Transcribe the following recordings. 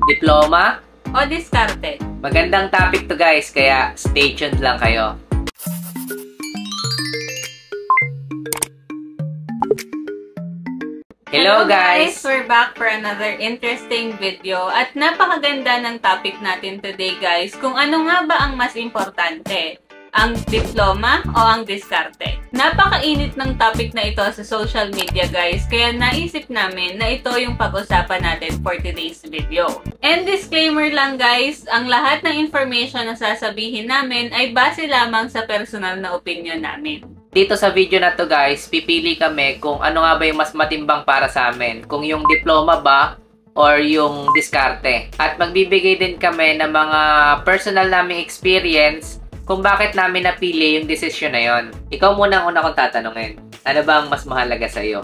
Diploma o diskarte? Magandang topic to guys, kaya stay tuned lang kayo. Hello guys! We're back for another interesting video at napakaganda ng topic natin today guys, kung ano nga ba ang mas importante, ang diploma o ang diskarte. Napakainit ng topic na ito sa social media guys, kaya naisip namin na ito yung pag-usapan natin for today's video. And disclaimer lang guys, ang lahat ng information na sasabihin namin ay base lamang sa personal na opinion namin. Dito sa video na to guys, pipili kami kung ano nga ba yung mas matimbang para sa amin. Kung yung diploma ba or yung diskarte. At magbibigay din kami ng mga personal naming experience kung bakit namin napili yung desisyon na yon. Ikaw muna ang una kong tatanungin. Ano ba ang mas mahalaga sa'yo?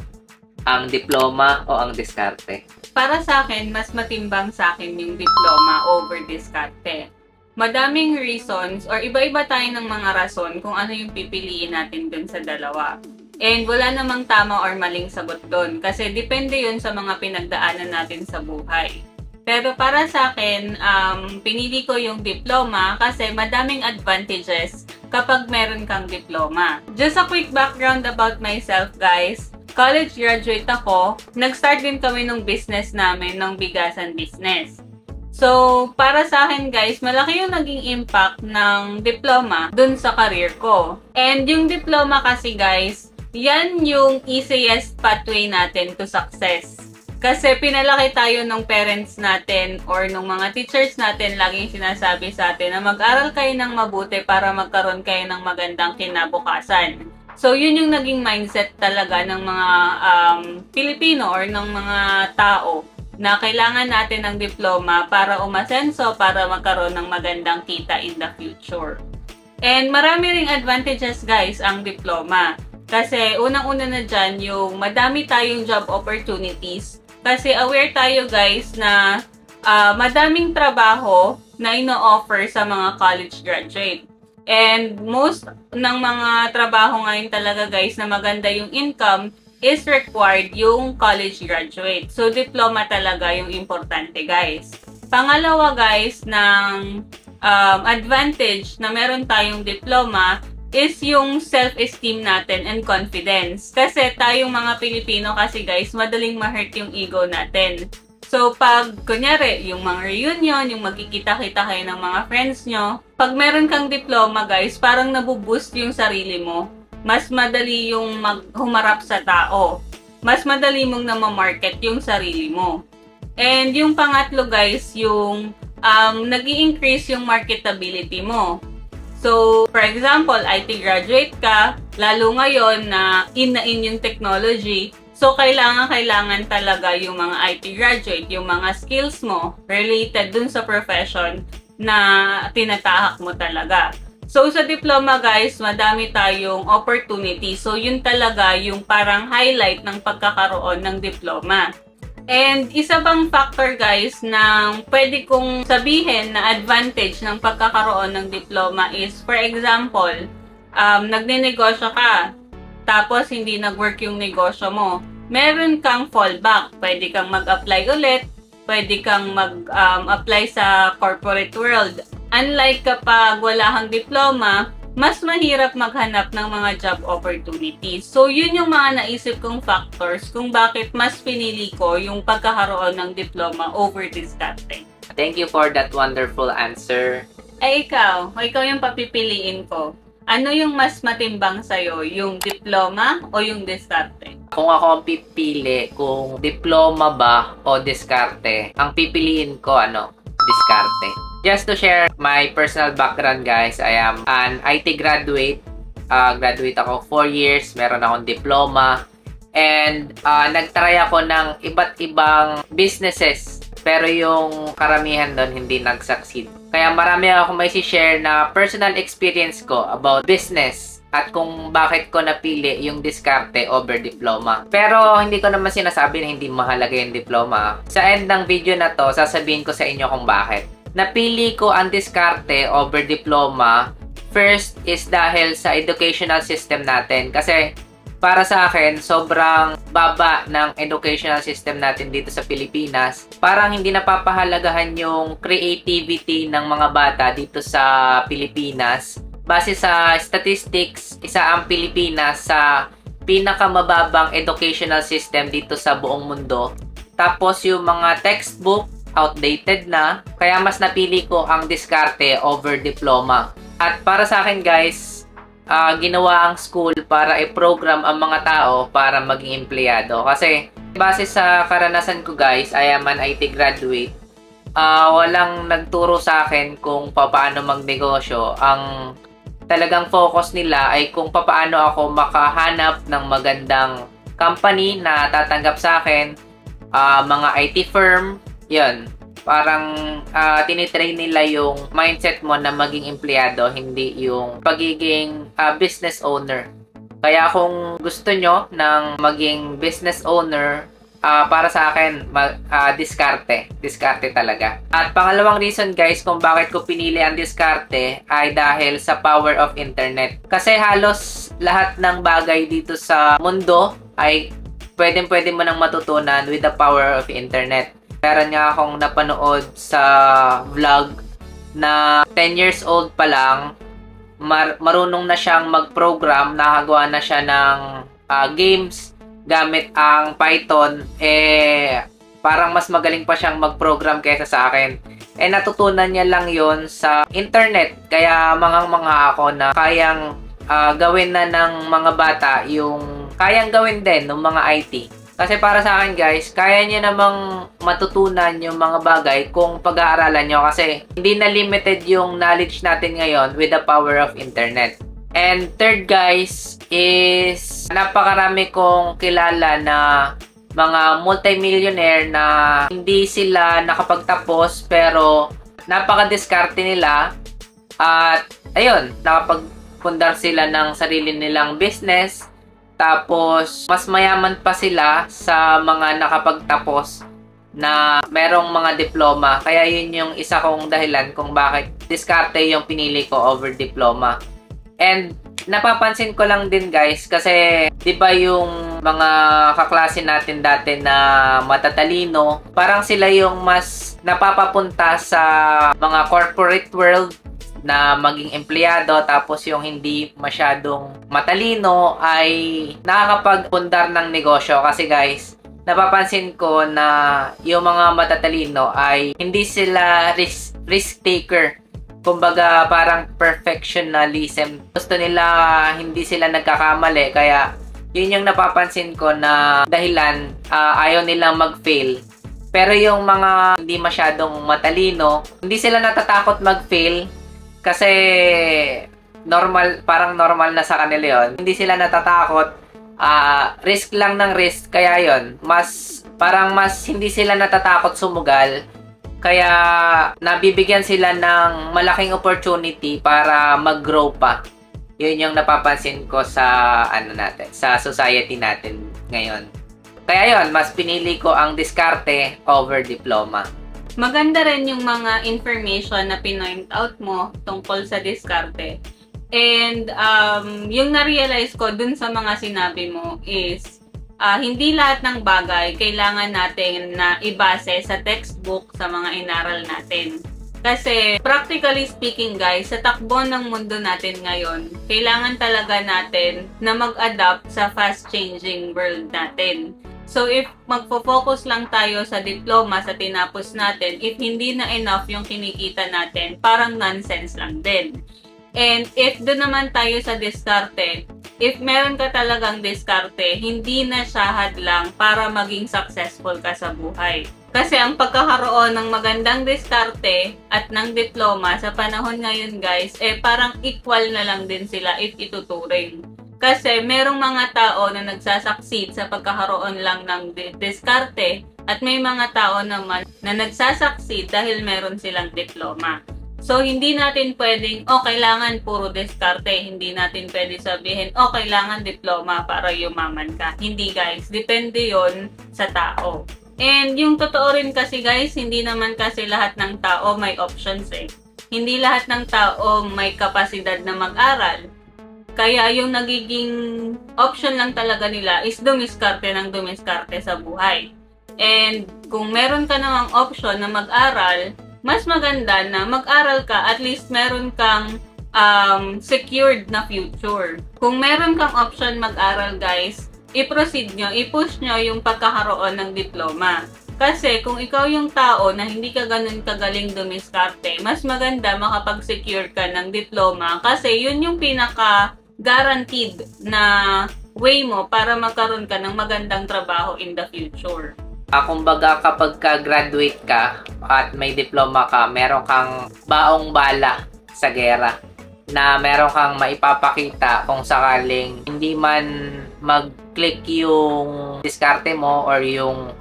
Ang diploma o ang diskarte? Para sa akin, mas matimbang sa akin yung diploma over diskarte. Madaming reasons or iba-iba tayo ng mga rason kung ano yung pipiliin natin dun sa dalawa. And wala namang tama or maling sagot dun kasi depende yun sa mga pinagdaanan natin sa buhay. Pero para sa akin, pinili ko yung diploma kasi madaming advantages kapag meron kang diploma. Just a quick background about myself guys. College graduate ako. Nag-start din kami ng business namin, ng bigasan business. So, para sa akin guys, malaki yung naging impact ng diploma dun sa career ko. And yung diploma kasi guys, yan yung easiest pathway natin to success. Kasi pinalaki tayo ng parents natin or ng mga teachers natin, laging sinasabi sa atin na mag-aral kayo ng mabuti para magkaroon kayo ng magandang kinabukasan. So, yun yung naging mindset talaga ng mga Pilipino or ng mga tao na kailangan natin ng diploma para umasenso, para magkaroon ng magandang kita in the future. And marami ring advantages guys ang diploma. Kasi unang-una na dyan yung madami tayong job opportunities. Kasi aware tayo guys na madaming trabaho na ino-offer sa mga college graduate. And most ng mga trabaho ngayon talaga guys na maganda yung income is required yung college graduate. So, diploma talaga yung importante, guys. Pangalawa, guys, ng advantage na meron tayong diploma is yung self-esteem natin and confidence. Kasi tayong mga Pilipino kasi, guys, madaling ma-hurt yung ego natin. So, pag, kunyari, yung mga reunion, yung magkikita-kita kayo ng mga friends nyo, pag meron kang diploma, guys, parang nabuboost yung sarili mo. Mas madali yung humarap sa tao. Mas madali mong na-market yung sarili mo. And yung pangatlo guys, yung nag-i-increase yung marketability mo. So, for example, IT graduate ka, lalo ngayon na in yung technology. So, kailangan talaga yung mga IT graduate, yung mga skills mo related dun sa profession na tinatahak mo talaga. So, sa diploma guys, madami tayong opportunity. So, yun talaga yung parang highlight ng pagkakaroon ng diploma. And isa pang factor guys na pwede kong sabihin na advantage ng pagkakaroon ng diploma is, for example, nagnenegosyo ka, tapos hindi nag-work yung negosyo mo. Meron kang fallback. Pwede kang mag-apply ulit, pwede kang mag-apply sa corporate world. Unlike kapag wala kang diploma, mas mahirap maghanap ng mga job opportunities. So, yun yung mga naisip kong factors kung bakit mas pinili ko yung pagkakaroon ng diploma over diskarte. Thank you for that wonderful answer. Ay, ikaw yung papipiliin ko. Ano yung mas matimbang sa'yo? Yung diploma o yung diskarte? Kung ako ang pipili kung diploma ba o diskarte, ang pipiliin ko diskarte. Just to share my personal background guys, I am an IT graduate. Graduate ako 4 years, meron akong diploma. And nagtry ako ng iba't ibang businesses. Pero yung karamihan doon hindi nag-succeed. Kaya marami ako may share na personal experience ko about business at kung bakit ko napili yung diskarte over diploma. Pero hindi ko naman sinasabi na hindi mahalaga yung diploma. Sa end ng video na to, sasabihin ko sa inyo kung bakit. Napili ko ang diskarte over diploma. First is dahil sa educational system natin. Kasi para sa akin, sobrang baba ng educational system natin dito sa Pilipinas. Parang hindi napapahalagahan yung creativity ng mga bata dito sa Pilipinas. Base sa statistics, isa ang Pilipinas sa pinakamababang educational system dito sa buong mundo. Tapos yung mga textbook, outdated na. Kaya mas napili ko ang diskarte over diploma. At para sa akin guys, ginawa ang school para i-program ang mga tao para maging empleyado. Kasi base sa karanasan ko guys, I am an IT graduate. Walang nagturo sa akin kung paano magnegosyo. Ang talagang focus nila ay kung paano ako makahanap ng magandang company na tatanggap sa akin, mga IT firm, yun. Parang tinitrain nila yung mindset mo na maging empleyado, hindi yung pagiging business owner. Kaya kung gusto nyo ng maging business owner, para sa akin, diskarte talaga. At pangalawang reason guys kung bakit ko pinili ang diskarte ay dahil sa power of internet. Kasi halos lahat ng bagay dito sa mundo ay pwede mo nang matutunan with the power of internet. Meron nga akong napanood sa vlog na 10 years old pa lang, marunong na siyang mag-program, nakagawa na siya ng games gamit ang Python. Parang mas magaling pa siyang mag-program kaysa sa akin. Natutunan niya lang yon sa internet. Kaya manghang-mangha ako na kayang gawin na ng mga bata yung kayang gawin din ng mga IT. Kasi para sa akin guys, kaya nyo namang matutunan yung mga bagay kung pag-aaralan nyo kasi hindi na limited yung knowledge natin ngayon with the power of internet. And third guys is napakarami kong kilala na mga multimillionaire na hindi sila nakapagtapos pero napaka-diskarte nila at ayun, nakapagpundar sila ng sarili nilang business. Tapos, mas mayaman pa sila sa mga nakapagtapos na merong mga diploma. Kaya yun yung isa kong dahilan kung bakit diskarte yung pinili ko over diploma. And napapansin ko lang din guys, kasi di ba yung mga kaklase natin dati na matatalino, parang sila yung mas napapapunta sa mga corporate world na maging empleyado, tapos yung hindi masyadong matalino ay nakakapagpundar ng negosyo. Kasi guys, napapansin ko na yung mga matatalino ay hindi sila risk taker. Kumbaga parang perfectionism. Gusto nila hindi sila nagkakamali, kaya yun yung napapansin ko na dahilan ayaw nilang mag-fail. Pero yung mga hindi masyadong matalino, hindi sila natatakot mag-fail kasi parang normal na sa kanila yun. Hindi sila natatakot. Risk lang ng risk. Kaya yun, mas hindi sila natatakot sumugal. Kaya nabibigyan sila ng malaking opportunity para mag-grow pa. Yun yung napapansin ko sa sa society natin ngayon. Kaya yun, mas pinili ko ang diskarte over diploma. Maganda rin yung mga information na pinoint out mo tungkol sa diskarte. And yung na-realize ko dun sa mga sinabi mo is hindi lahat ng bagay kailangan natin na ibase sa textbook sa mga inaral natin. Kasi practically speaking guys, sa takbo ng mundo natin ngayon, kailangan talaga natin na mag-adapt sa fast-changing world natin. So, if magfo-focus lang tayo sa diploma, sa tinapos natin, if hindi na enough yung kinikita natin, parang nonsense lang din. And if doon naman tayo sa diskarte, if meron ka talagang diskarte, hindi na siya hadlang para maging successful ka sa buhay. Kasi ang pagkakaroon ng magandang diskarte at ng diploma sa panahon ngayon guys, parang equal na lang din sila if ituturing. Kasi merong mga tao na nagsasucceed sa pagkakaroon lang ng diskarte at may mga tao naman na nagsasucceed dahil meron silang diploma. So, hindi natin pwedeng, kailangan puro diskarte. Hindi natin pwede sabihin, kailangan diploma para yumaman ka. Hindi guys, depende yon sa tao. And yung totoo rin kasi guys, hindi naman kasi lahat ng tao may options eh. Hindi lahat ng tao may kapasidad na mag-aral. Kaya yung nagiging option lang talaga nila is dumiskarte ng dumiskarte sa buhay. And kung meron ka namang option na mag-aral, mas maganda na mag-aral ka, at least meron kang secured na future. Kung meron kang option mag-aral guys, i-proceed nyo, i-push nyo yung pagkakaroon ng diploma. Kasi kung ikaw yung tao na hindi ka ganun kagaling dumiskarte, mas maganda makapag-secure ka ng diploma kasi yun yung pinaka-guaranteed na way mo para magkaroon ka ng magandang trabaho in the future. Kumbaga kapag ka-graduate ka at may diploma ka, meron kang baong bala sa gera na meron kang maipapakita kung sakaling hindi man mag-click yung diskarte mo or yung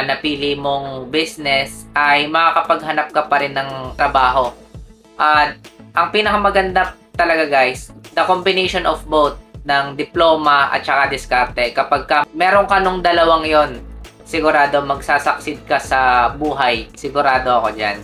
napili mong business, ay makakapaghanap ka pa rin ng trabaho. At ang pinakamaganda talaga guys, the combination of both ng diploma at saka diskarte. Kapag meron ka nung dalawang yon, sigurado magsasucceed ka sa buhay. Sigurado ako dyan.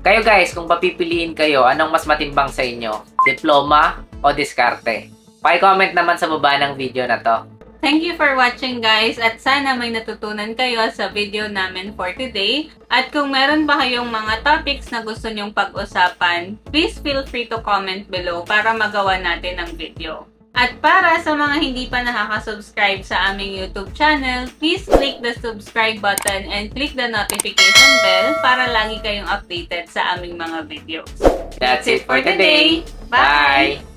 Kayo guys, kung papipiliin kayo, anong mas matimbang sa inyo? Diploma o diskarte? Paki-comment naman sa baba ng video na to. Thank you for watching guys, at sana may natutunan kayo sa video namin for today. At kung meron ba kayong mga topics na gusto nyong pag-usapan, please feel free to comment below para magawa natin ang video. At para sa mga hindi pa nakaka-subscribe sa aming YouTube channel, please click the subscribe button and click the notification bell para lagi kayong updated sa aming mga videos. That's it for today. Bye!